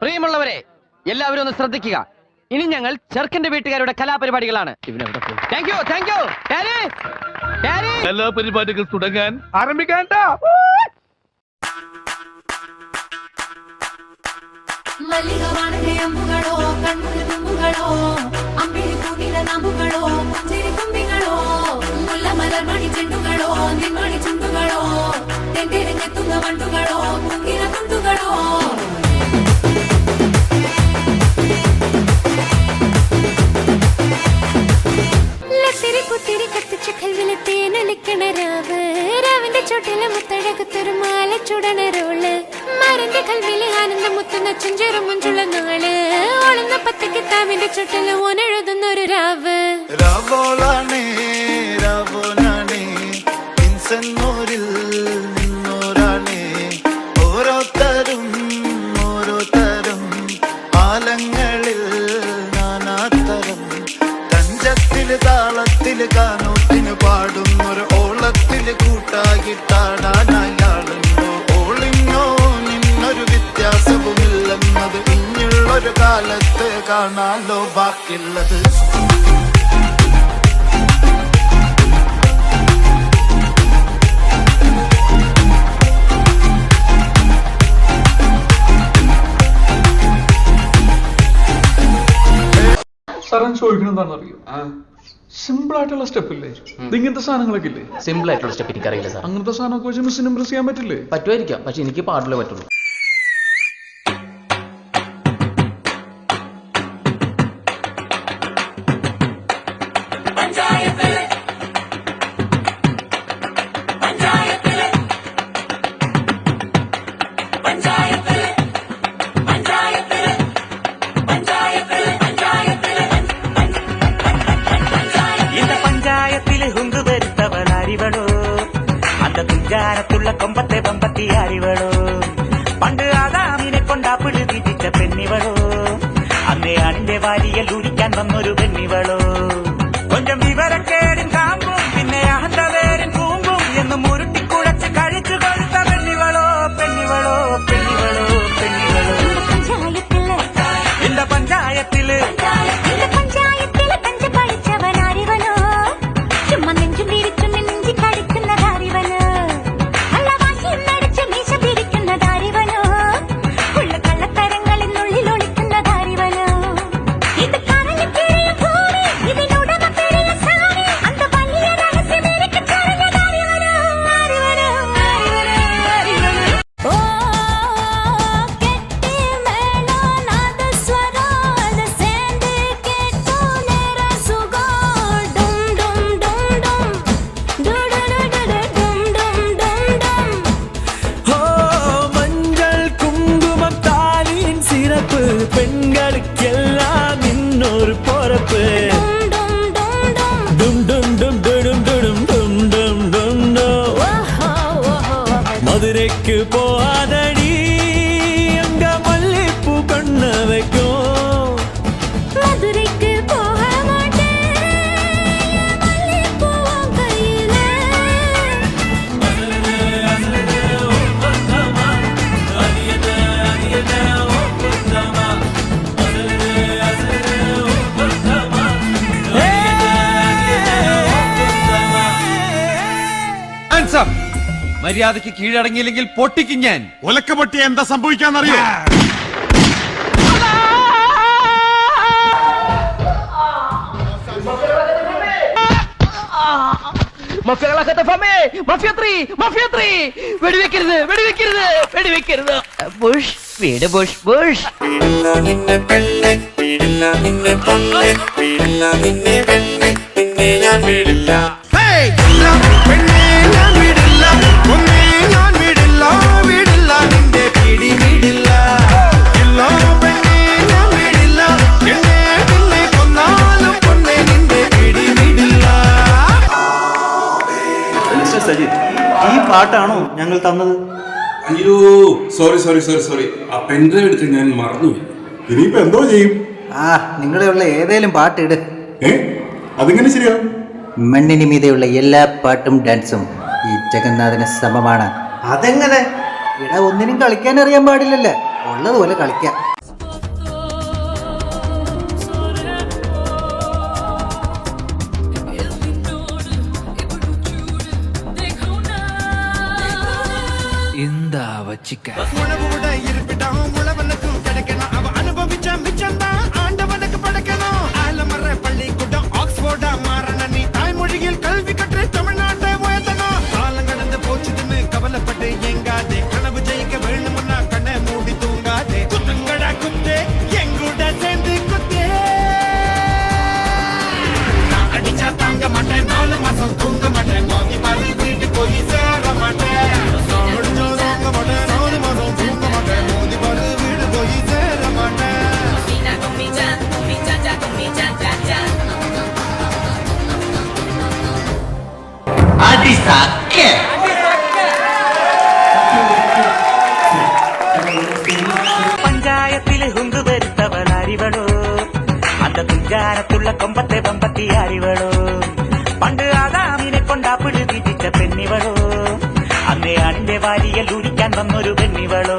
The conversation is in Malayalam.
പ്രിയമുള്ളവരെ, എല്ലാവരും ഒന്ന് ശ്രദ്ധിക്കുക. ഇനി ഞങ്ങൾ ചെറുക്കന്റെ വീട്ടുകാരുടെ കലാപരിപാടികളാണ്. കലാപരിപാടികൾ തുടങ്ങാൻ ആരംഭിക്കാൻ. മല്ലികവാണോ കൺമുകളോ അമ്പിളി പൂവില നാമ്പുകളോ പുഞ്ചിരി തുമ്പികളോ മുല്ലമലർമണി ചെണ്ടുകളോ നിന്മണി ചുണ്ടുകളോ തെണ്ടിരഞ്ഞെത്തുന്ന വണ്ടുകളോ കുങ്കിര തുണ്ടുകളോ കുത്തിരി കത്തിച്ച കൽവിലെ തേനൊലിക്കണ രാവ് രാവിന്റെ ചോട്ടിലെ മുത്തഴകത്തൊരു മാല ചുടണരോള് മാരന്റെ കൽവിലെ ആനന്ദം മുത്തുന്ന ചെഞ്ചെറും മുഞ്ചുള്ള നാള് ഓളുന്ന പത്തക്ക് താവിന്റെ ചുട്ടില് ഓനെഴുതുന്നൊരു രാവ് രാവോളാണേ രാവോനാണേ ഇൻസന്നൂരിൽ നിന്നോരാണേ ഓരോരുത്തരും ആലങ്ങളിൽ നാനാതരം തഞ്ചത്തില് താളത്തില് കാനോത്തിന് പാടുന്നൊരു ഓളത്തില് കൂട്ടാകിട്ടാടാനയാളുണ്ടോ ഓളിങ്ങോ നിന്നൊരു വ്യത്യാസവുമില്ലെന്നത് ഇനിയുള്ളൊരു കാലത്ത് കാണാലോ ബാക്കിയുള്ളത്. സാറൻ ചോദിക്കണെന്താണെന്നറിയോ? സിമ്പിൾ ആയിട്ടുള്ള സ്റ്റെപ്പ് ഇല്ലേ? ഇങ്ങനത്തെ സാധനങ്ങളൊക്കെ ഇല്ലേ? സിമ്പിൾ ആയിട്ടുള്ള സ്റ്റെപ്പ് എനിക്കറിയില്ല സാർ. അങ്ങനത്തെ സാധനമൊക്കെ വെച്ച് മിസ്സിന് ഇംപ്രസ് ചെയ്യാൻ പറ്റില്ലേ? പറ്റുമായിരിക്കാം, പക്ഷെ എനിക്ക് പാടില്ലേ പറ്റുള്ളൂ. ുള്ള കൊമ്പത്തെ പമ്പത്തി അറിവളോ പണ്ട് ആദാമിനെ കൊണ്ടാ പിഴുതിച്ച പെണ്ണിവളോ അന്നേ ആണിന്റെ വാരിയൽ ഊരിക്കാൻ വന്നൊരു പെണ്ണിവളോ കൊഞ്ചം വിവരക്കേടും കാമ്പും പിന്നെ അഹന്തവേരും കൂമ്പും എന്നും ഉരുട്ടിക്കുഴച്ച് കഴിച്ചു കൊടുത്ത പെണ്ണിവളോ പെണ്ണിവളോ പെണ്ണിവളോ പെണ്ണിവളോ இந்த പഞ്ചായത്തില് பெண்களுக்கெல்லாம் இன்னொரு பொறுப்பு மதுரைக்கு போகாதடி அங்க மல்லிப்பூ கண்ண வைக்கும் மதுரைக்கு போக மாட்டேன் மல்லிப்பூ கையில മര്യാദയ്ക്ക് കീഴടങ്ങിയില്ലെങ്കിൽ പൊട്ടിക്കും ഞാൻ. ഒലക്ക പൊട്ടി എന്താ സംഭവിക്കാന്നറിയോ? വെടിവെക്കരുത് വെടിവെക്കരുത് വെടിവെക്കരുത്. ബുഷ് വീട് ബുഷ് ബുഷ്. ഈ പാട്ടാണോ ഞങ്ങൾ തന്നത്? അയ്യോ സോറി സോറി സോറി സോറി, ആ പെൻഡ്രൈവ് എടുത്ത് ഞാൻ മറന്നുപോയി. ഇനിയിപ്പോ എന്തോ ചെയ്യും? നിങ്ങളുടെ ഉള്ള ഏതേലും പാട്ടിട്. അതിങ്ങനെ ശരിയാ? മണ്ണിന് മീതെയുള്ള എല്ലാ പാട്ടും ഡാൻസും ഈ ജഗന്നാഥന് സമമാണ്. അതെങ്ങനെ? ഒന്നിനും കളിക്കാൻ അറിയാൻ പാടില്ലല്ലേ, ഉള്ളതുപോലെ കളിക്കാം. வச்சுக்க. உணவோட இருப்பிடம் உழவனுக்கும் கிடைக்கணும். அவ அனுபவிச்ச மிச்சம் தான் ஆண்டவனுக்கு படைக்கணும். ஆலமர பள்ளிக்கூடம் ஆக்ஸ்போர்டா மாறன நீ தாய்மொழியில் கல்வி கற்று தமிழ்நாட்டை உயர்த்தணும். காலம் கடந்து போச்சுதுன்னு கவலைப்பட்டு எங்காதே. கனவு ஜெயிக்க வேணும்னா கண்ணை மூடி தூங்காதே. குத்துங்கடா குத்தே எங்கூட சேர்ந்து குத்தே. நான் அடிச்சா தாங்க மாட்டேன், 4 மாசம் தூங்க மாட்டேன். மோதி மாதிரி வீட்டு போய் சேர மாட்டேன். நான் அடிச்சா தாங்க மாட்டேன், 4 மாசம் தூங்க மாட்டேன். மோதி மாதிரி வீடு போய் சேர மாட்டேன். പഞ്ചായത്തില് ഹുങ്ക് വരുത്തവൾ അറിവളോ അന്ത തുഞ്ചാരത്തുള്ള കൊമ്പത്തെ ബമ്പത്തി അറിവളോ പണ്ട് ആദാമിനെ കൊണ്ടാപ്പിള് തിരിച്ച പെണ്ണിവളോ അന്നേ അണിന്റെ വാരിയൽ ഉരിക്കാൻ വന്നൊരു പെണ്ണിവളോ